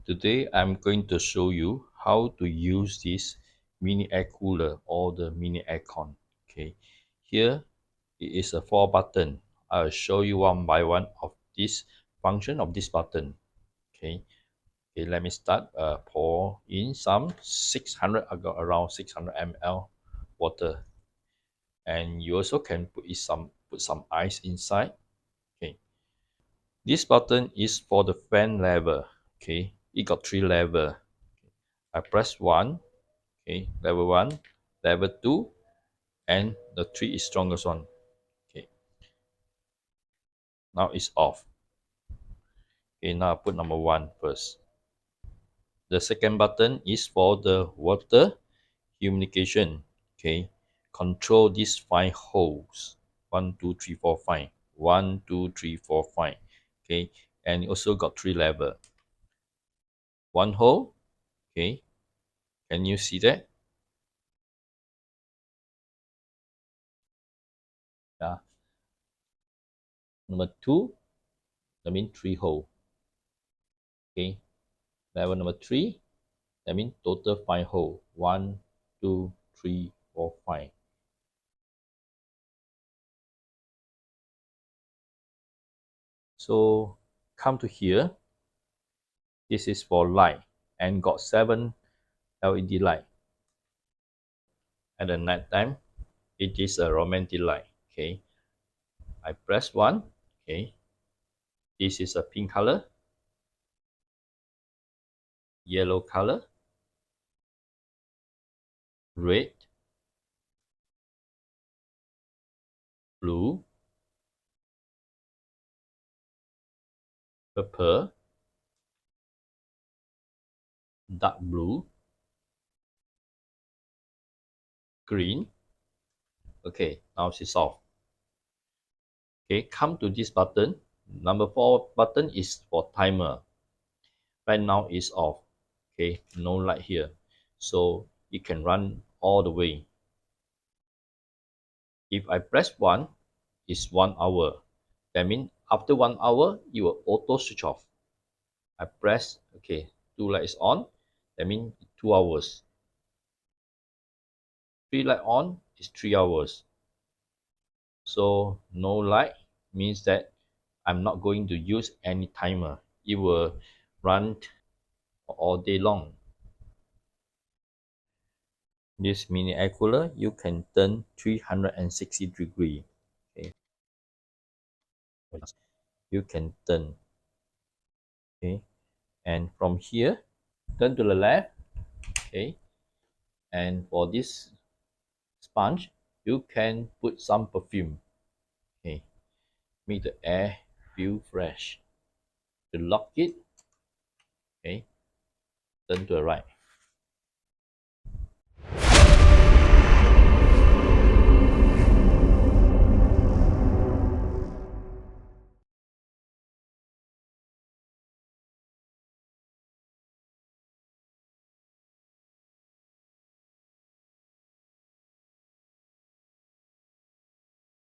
Today I'm going to show you how to use this mini air cooler or the mini aircon. Okay, here it is a 4 button. I'll show you one by one of this function of this button. Okay, let me start. Pour in some 600, I got around 600 ml water, and you also can put some ice inside. Okay, this button is for the fan level. Okay, it got 3 level. I press 1. Okay, level 1, level 2, and the 3 is strongest one. Okay, now it's off. Okay, now I put number 1 first. The second button is for the water humidification. Okay, control these 5 holes. 1, 2, 3, 4, 5. 1, 2, 3, 4, 5. Okay, and it also got 3 level. 1 hole. Okay, can you see that? Yeah. Number 2, that means 3 hole. Okay, level number 3, that means total 5 hole. 1, 2, 3, 4, 5. So come to here. This is for light and got 7 LED light. At the night time, it is a romantic light. Okay, I press 1. Okay, this is a pink color, yellow color, red, blue, purple, dark blue, green. Okay, now it's off. Okay, come to this button. Number 4 button is for timer. Right now it's off. Okay, no light here, so it can run all the way. If I press 1, it's 1 hour. That means after 1 hour, it will auto switch off. I press, okay, 2 lights on. That means 2 hours. 3 light on is 3 hours. So no light means that I'm not going to use any timer. It will run all day long. This mini air cooler, you can turn 360 degrees. Okay, you can turn. Okay, and from here, turn to the left. Okay, and for this sponge, you can put some perfume. Okay, make the air feel fresh. To lock it, okay, turn to the right.